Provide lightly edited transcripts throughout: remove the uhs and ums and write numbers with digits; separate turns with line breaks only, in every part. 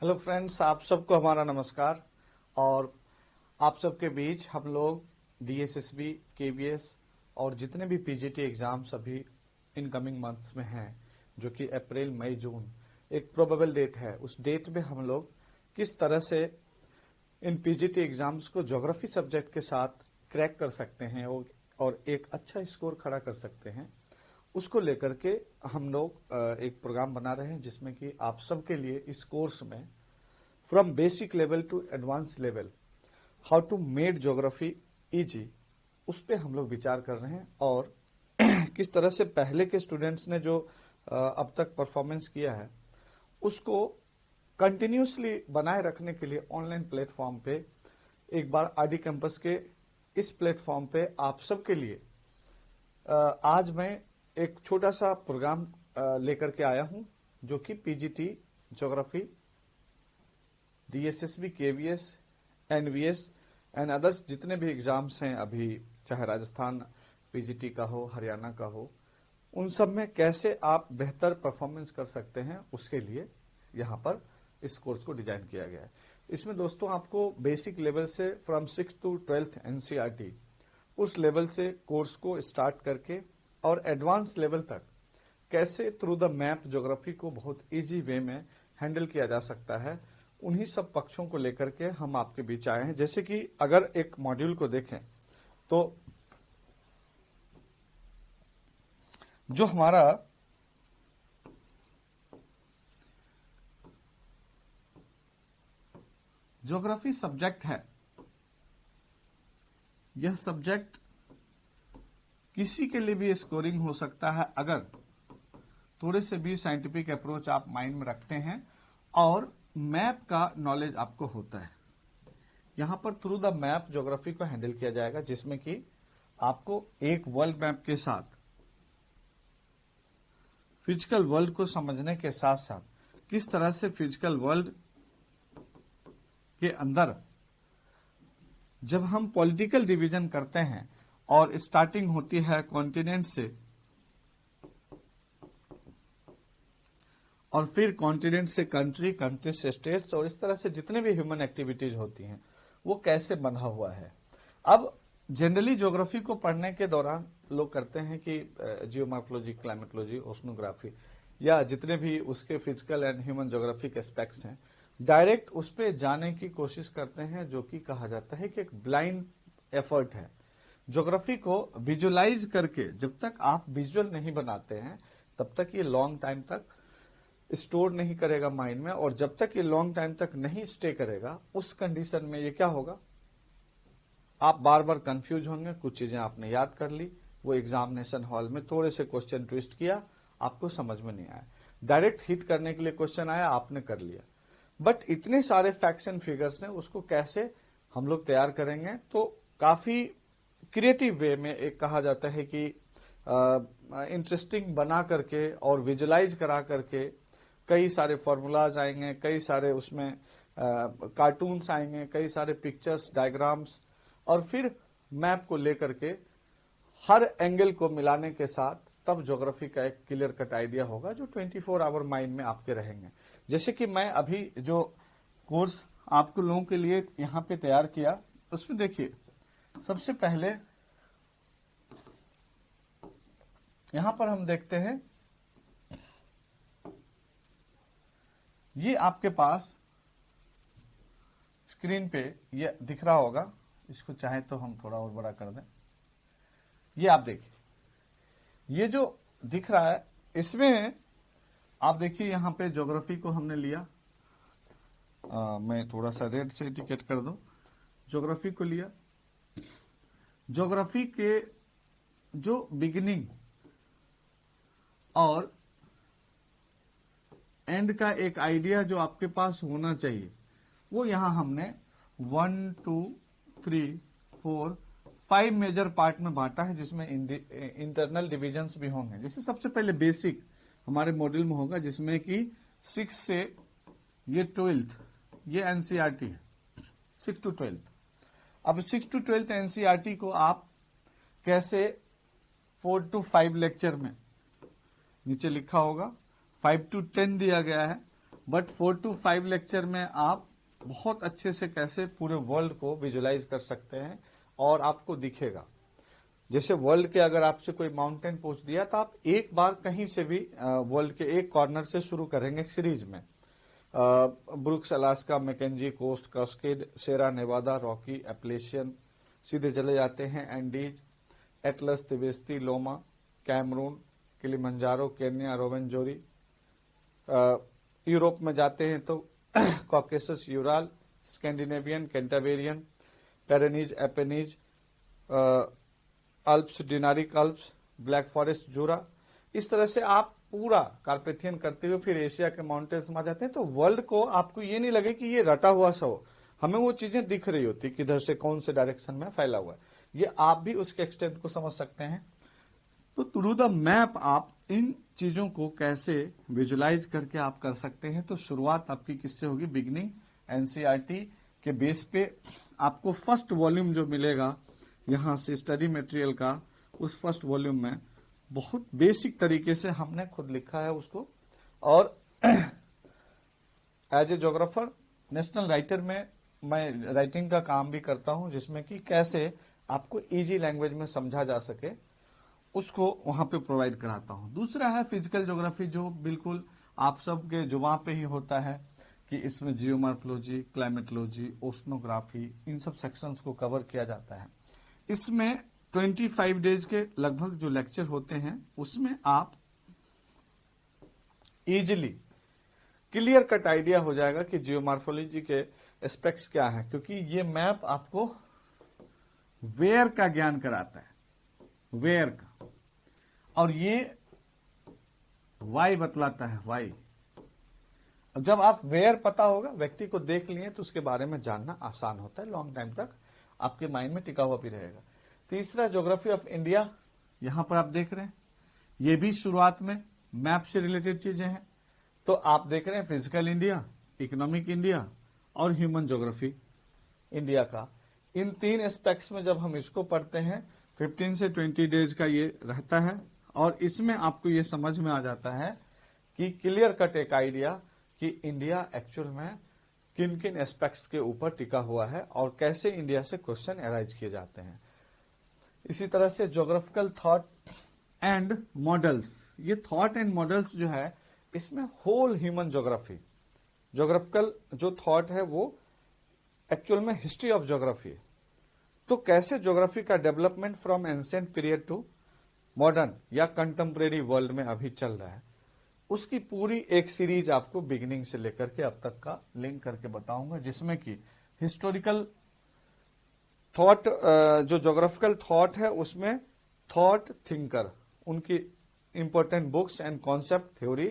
Hello friends, आप सबको हमारा नमस्कार। और आप सबके बीच हम लोग डीएसएसबी, केवीएस और जितने भी पीजीटी एग्जाम्स अभी इनकमिंग मंथ्स में हैं, जो कि अप्रैल, मई, जून एक प्रोबेबल डेट है, उस डेट में हम लोग किस तरह से इन पीजीटी एग्जाम्स को ज्योग्राफी सब्जेक्ट के साथ क्रैक कर सकते हैं और एक अच्छा स्कोर खड़ा कर सकते हैं, उसको लेकर के हम लोग एक प्रोग्राम बना रहे हैं, जिसमें कि आप सबके लिए इस कोर्स में from basic level to advance level how to made geography easy, उस पे हम लोग विचार कर रहे हैं। और किस तरह से पहले के स्टूडेंट्स ने जो अब तक परफॉर्मेंस किया है उसको कंटिन्यूसली बनाए रखने के लिए ऑनलाइन प्लेटफॉर्म पे एक बार आरडी कैंपस के इस प्लेटफॉर्म पे आप सबके लिए आज मैं एक छोटा सा प्रोग्राम लेकर के आया हूं, जो कि PGT geography, DSSB, KVS, NVS and others जितने भी एग्जाम्स हैं अभी, चाहे राजस्थान पीजीटी का हो, हरियाणा का हो, उन सब में कैसे आप बेहतर परफॉर्मेंस कर सकते हैं, उसके लिए यहाँ पर इस कोर्स को डिजाइन किया गया है। इसमें दोस्तों आपको बेसिक लेवल से from 6th to 12th NCERT उस लेवल से कोर्स को स्टार्ट करके और एडवांस लेवल तक कैसे थ्रू द मैप ज्योग्राफी को बहुत इजी वे में हैंडल किया जा सकता है, उन्हीं सब पक्षों को लेकर के हम आपके बीच आए हैं। जैसे कि अगर एक मॉड्यूल को देखें तो जो हमारा ज्योग्राफी सब्जेक्ट है, यह सब्जेक्ट किसी के लिए भी स्कोरिंग हो सकता है अगर थोड़े से भी साइंटिफिक अप्रोच आप माइंड में रखते हैं और मैप का नॉलेज आपको होता है। यहां पर थ्रू द मैप ज्योग्राफी को हैंडल किया जाएगा, जिसमें कि आपको एक वर्ल्ड मैप के साथ फिजिकल वर्ल्ड को समझने के साथ साथ किस तरह से फिजिकल वर्ल्ड के अंदर जब हम पॉलिटिकल डिवीजन करते हैं और स्टार्टिंग होती है कॉन्टिनेंट से और फिर कॉन्टिनेंट से कंट्री, कंट्री से स्टेट्स, और इस तरह से जितने भी ह्यूमन एक्टिविटीज होती हैं वो कैसे बंधा हुआ है। अब जनरली ज्योग्राफी को पढ़ने के दौरान लोग करते हैं कि जियोमॉर्फोलॉजी, क्लाइमेटोलॉजी, ओशनोग्राफी या जितने भी उसके physical and human geographic aspects हैं, डायरेक्ट उस पर जाने की कोशिश करते हैं, जो कि कहा जाता है कि एक ब्लाइंड एफर्ट है। ज्योग्राफी को विजुअलाइज करके जब तक आप विजुअल नहीं बनाते हैं तब तक ये लॉन्ग टाइम तक स्टोर नहीं करेगा माइंड में, और जब तक ये लॉन्ग टाइम तक नहीं स्टे करेगा उस कंडीशन में ये क्या होगा, आप बार बार कंफ्यूज होंगे। कुछ चीजें आपने याद कर ली, वो एग्जामिनेशन हॉल में थोड़े से क्वेश्चन ट्विस्ट किया, आपको समझ में नहीं आया, डायरेक्ट हिट करने के लिए क्वेश्चन आया, आपने कर लिया। बट इतने सारे फैक्ट्स एंड फिगर्स ने उसको कैसे हम लोग तैयार करेंगे, तो काफी क्रिएटिव वे में एक कहा जाता है कि इंटरेस्टिंग बना करके और विजुअलाइज करा करके कई सारे फॉर्मूलाज आएंगे, कई सारे उसमें कार्टून्स आएंगे, कई सारे पिक्चर्स, डायग्राम्स, और फिर मैप को लेकर के हर एंगल को मिलाने के साथ तब ज्योग्राफी का एक क्लियर कट आइडिया होगा, जो 24 आवर माइंड में आपके रहेंगे। जैसे कि मैं अभी जो कोर्स आपको लोगों के लिए यहां पे तैयार किया, उसमें देखिए सबसे पहले यहां पर हम देखते हैं, ये आपके पास स्क्रीन पे ये दिख रहा होगा, इसको चाहे तो हम थोड़ा और बड़ा कर दें। ये आप देखिए, ये जो दिख रहा है इसमें आप देखिए यहां पे ज्योग्राफी को हमने लिया, मैं थोड़ा सा रेड से इंडिकेट कर दूं, ज्योग्राफी को लिया। ज्योग्राफी के जो बिगिनिंग और एंड का एक आइडिया जो आपके पास होना चाहिए, वो यहां हमने 1, 2, 3, 4, 5 मेजर पार्ट में बांटा है, जिसमें इंटरनल डिविजन्स भी होंगे। जैसे सबसे पहले बेसिक हमारे मॉड्यूल में होगा, जिसमें कि 6 से ये 12th ये एनसीईआरटी है, 6 to 12th। अब 6 to 12th एनसीईआरटी को आप कैसे 4 to 5 लेक्चर में नीचे लिखा होगा, 5 to 10 दिया गया है, बट 4 to 5 लेक्चर में आप बहुत अच्छे से कैसे पूरे वर्ल्ड को विजुलाइज कर सकते हैं और आपको दिखेगा। जैसे वर्ल्ड के अगर आपसे कोई माउंटेन पूछ दिया तो आप एक बार कहीं से भी वर्ल्ड के एक कॉर्नर से शुरू करेंगे सीरीज में। Brooks, Alaska, Mackenzie Coast, Cascade, Sierra Nevada, Rocky, Appalachian, सीधे चले जाते हैं Andes, Atlas, Tibesti, Loma, Cameroon, Kilimanjaro, Kenya, Ruwenzori. Europe में जाते हैं तो Caucasus, Ural, Scandinavian, Cantabrian, Pyrenees, Apennines, Alps, Dinaric Alps, Black Forest, Jura. इस तरह से आप पूरा कार्पेथियन करते हुए फिर एशिया के माउंटेन्स में आ जाते हैं। तो वर्ल्ड को आपको ये नहीं लगे कि ये रटा हुआ सा हो, हमें वो चीजें दिख रही होती किधर से कौन से डायरेक्शन में फैला हुआ है, ये आप भी उसके एक्सटेंट को समझ सकते हैं। तो थ्रू द मैप आप इन चीजों को कैसे विजुलाइज करके आप कर सकते हैं। तो शुरुआत आपकी किससे होगी? बिगनिंग एनसीईआरटी के बेस पे आपको फर्स्ट वॉल्यूम जो मिलेगा यहां से स्टडी मटेरियल का, उस फर्स्ट वॉल्यूम में बहुत बेसिक तरीके से हमने खुद लिखा है उसको। और as a geographer, national writer में मैं राइटिंग का काम भी करता हूं, जिसमें कि कैसे आपको इजी लैंग्वेज में समझा जा सके उसको वहां पे प्रोवाइड कराता हूं। दूसरा है फिजिकल ज्योग्राफी, जो बिल्कुल आप सबके जुबान पे ही होता है कि इसमें जियोमॉर्फोलॉजी, क्लाइमेटोलॉजी, ओशनोग्राफी, इन सब सेक्शंस को कवर किया जाता है। इसमें 25 डेज के लगभग जो लेक्चर होते हैं उसमें आप इजीली क्लियर कट आइडिया हो जाएगा कि जियोमॉर्फोलॉजी के एस्पेक्ट्स क्या है, क्योंकि ये मैप आपको वेयर का ज्ञान कराता है, वेयर का, और ये वाई बतलाता है, वाई। अब जब आप वेयर पता होगा, व्यक्ति को देख लिए तो उसके बारे में जानना आसान होता है, लॉन्ग टाइम तक आपके माइंड में टिका हुआ भी रहेगा। तीसरा ज्योग्राफी ऑफ इंडिया, यहां पर आप देख रहे हैं, ये भी शुरुआत में मैप से रिलेटेड चीजें हैं। तो आप देख रहे हैं फिजिकल इंडिया, इकोनॉमिक इंडिया और ह्यूमन ज्योग्राफी इंडिया का। इन तीन एस्पेक्ट्स में जब हम इसको पढ़ते हैं 15 से 20 डेज का ये रहता है, और इसमें आपको ये समझ में आ जाता है कि क्लियर कट एक आइडिया कि इंडिया एक्चुअल में किन किन एस्पेक्ट्स के ऊपर टिका हुआ है और कैसे इंडिया से क्वेश्चन अराइज किए जाते हैं। इसी तरह से ज्योग्राफिकल थॉट एंड मॉडल्स, ये थॉट एंड मॉडल्स जो है इसमें होल ह्यूमन ज्योग्राफी, ज्योग्राफिकल जो थॉट है वो एक्चुअल में हिस्ट्री ऑफ ज्योग्राफी है। तो कैसे ज्योग्राफी का development from ancient period to modern या कंटेम्परेरी वर्ल्ड में अभी चल रहा है, उसकी पूरी एक सीरीज आपको बिगिनिंग से लेकर के अब तक का लिंक करके बताऊंगा, जिसमें कि हिस्टोरिकल थॉट, जो ज्योग्राफिकल थॉट है उसमें थॉट थिंकर, उनकी important books and concept, theory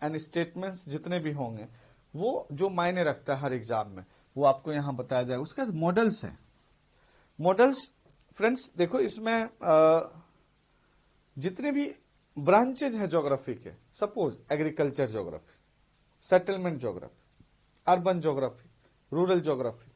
and statements जितने भी होंगे वो जो मायने रखता है हर एग्जाम में, वो आपको यहां बताया जाएगा। उसके बाद मॉडल्स है। मॉडल्स फ्रेंड्स देखो, इसमें जितने भी ब्रांचेज हैं ज्योग्राफी के, suppose agriculture geography, settlement geography, urban geography, rural geography,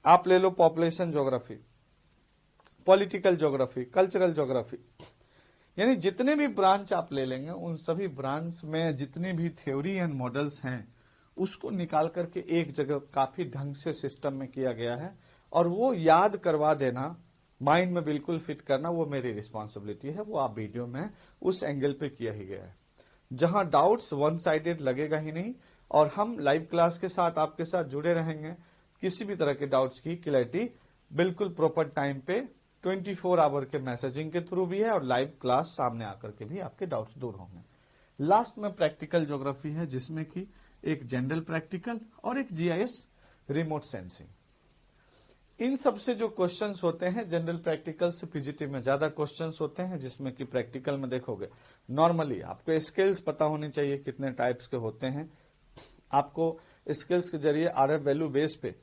आप ले लो population geography, political geography, cultural geography, यानी जितने भी ब्रांच आप ले लेंगे उन सभी ब्रांच में जितनी भी थ्योरी एंड मॉडल्स हैं उसको निकाल करके एक जगह काफी ढंग से सिस्टम में किया गया है, और वो याद करवा देना, माइंड में बिल्कुल फिट करना, वो मेरी रिस्पॉन्सिबिलिटी है। वो आप वीडियो में उस एंगल पे किया ही गया है, जहां डाउट्स वन साइडेड लगेगा ही नहीं, और हम लाइव क्लास के साथ आपके साथ जुड़े रहेंगे। किसी भी तरह के डाउट्स की क्लैरिटी बिल्कुल प्रॉपर टाइम पे 24 आवर के मैसेजिंग के थ्रू भी है, और लाइव क्लास सामने आकर के भी आपके डाउट्स दूर होंगे। लास्ट में प्रैक्टिकल ज्योग्राफी है, जिसमें कि एक जनरल प्रैक्टिकल और एक जीआईएस रिमोट सेंसिंग। इन सब से जो क्वेश्चंस होते हैं, जनरल प्रैक्टिकल से पीजीटी में ज्यादा क्वेश्चंस होते हैं, जिसमें कि प्रैक्टिकल में देखोगे नॉर्मली आपको स्किल्स पता होनी चाहिए कितने टाइप्स के होते हैं। आपको स्किल्स के जरिए आरएफ वैल्यू बेस पे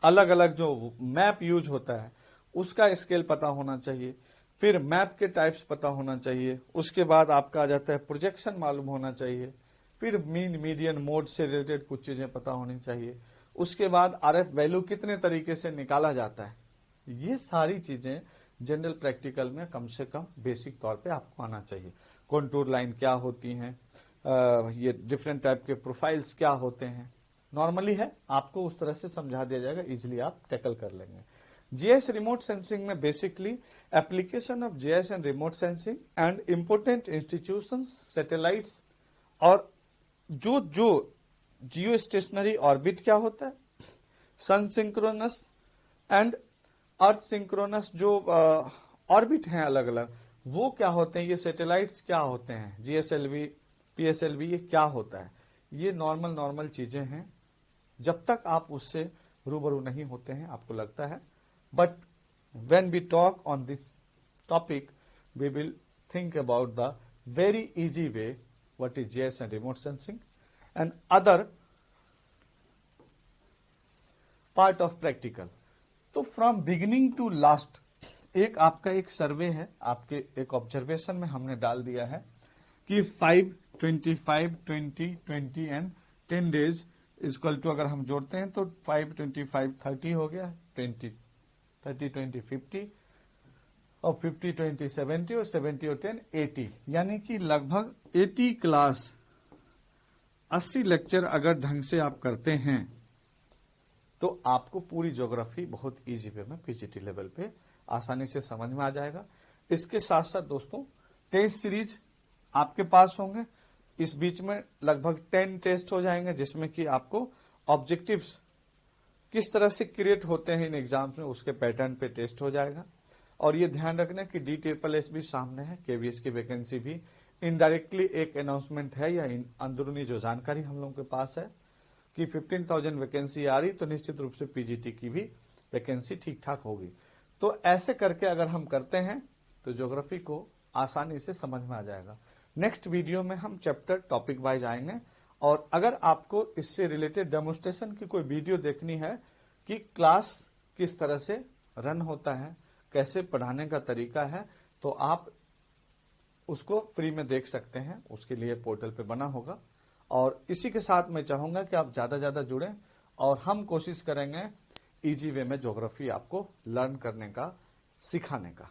अलग अलग जो मैप यूज होता है उसका स्केल पता होना चाहिए, फिर मैप के टाइप्स पता होना चाहिए, उसके बाद आपका आ जाता है प्रोजेक्शन मालूम होना चाहिए, फिर मीन मीडियन मोड से रिलेटेड कुछ चीजें पता होनी चाहिए, उसके बाद आरएफ वैल्यू कितने तरीके से निकाला जाता है। ये सारी चीजें जनरल प्रैक्टिकल में कम से कम बेसिक तौर पे आपको आना चाहिए। कॉन्टूर लाइन क्या होती हैं, ये डिफरेंट टाइप के प्रोफाइल्स क्या होते हैं, नॉर्मली है, आपको उस तरह से समझा दिया जाएगा, इजिली आप टैकल कर लेंगे। जीआईएस रिमोट सेंसिंग में basically application of GIS and remote sensing and important institutions, satellites, और जो जियो स्टेशनरी ऑर्बिट क्या होता है, सन सिंक्रोनस एंड अर्थ सिंक्रोनस जो ऑर्बिट हैं अलग अलग, वो क्या होते हैं, ये सैटेलाइट्स क्या होते हैं, जीएसएलवी, पीएसएलवी, ये क्या होता है, ये नॉर्मल चीजें हैं। जब तक आप उससे रूबरू नहीं होते हैं आपको लगता है, but when we talk on this topic we will think about the very easy way what is GIS and remote sensing and other part of practical. तो फ्रॉम बिगिनिंग टू लास्ट एक आपका एक सर्वे है, आपके एक ऑब्जर्वेशन में हमने डाल दिया है कि 5, 25, 20, 20 एंड 10 डेज इक्वल टू, अगर हम जोड़ते हैं तो 5, 25, 30 हो गया, 20, 30, 20, 50 और 50, 20, 70 और 70 और 10, 80, यानी कि लगभग 80 क्लास, 80 लेक्चर अगर ढंग से आप करते हैं तो आपको पूरी ज्योग्राफी बहुत इजी वे में पीजीटी लेवल पे आसानी से समझ में आ जाएगा। इसके साथ साथ दोस्तों टेस्ट सीरीज आपके पास होंगे, इस बीच में लगभग 10 टेस्ट हो जाएंगे जिसमें कि आपको ऑब्जेक्टिव्स किस तरह से क्रिएट होते हैं इन एग्जाम्स में उसके पैटर्न पे टेस्ट हो जाएगा। और ये ध्यान रखना कि DSSS भी सामने है, केवीएस की वैकेंसी भी इनडायरेक्टली एक अनाउंसमेंट है या अंदरूनी जो जानकारी हम लोगों के पास है कि 15,000 वैकेंसी आ रही, तो निश्चित रूप से पीजीटी की भी वैकेंसी ठीक ठाक होगी। तो ऐसे करके अगर हम करते हैं तो ज्योग्राफी को आसानी से समझ में आ जाएगा। नेक्स्ट वीडियो में हम चैप्टर टॉपिक वाइज आएंगे, और अगर आपको इससे रिलेटेड डेमोन्स्ट्रेशन की कोई वीडियो देखनी है कि क्लास किस तरह से रन होता है, कैसे पढ़ाने का तरीका है, तो आप उसको फ्री में देख सकते हैं, उसके लिए पोर्टल पे बना होगा। और इसी के साथ मैं चाहूंगा कि आप ज्यादा जुड़ें और हम कोशिश करेंगे इजी वे में ज्योग्राफी आपको लर्न करने का, सिखाने का।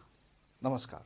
नमस्कार।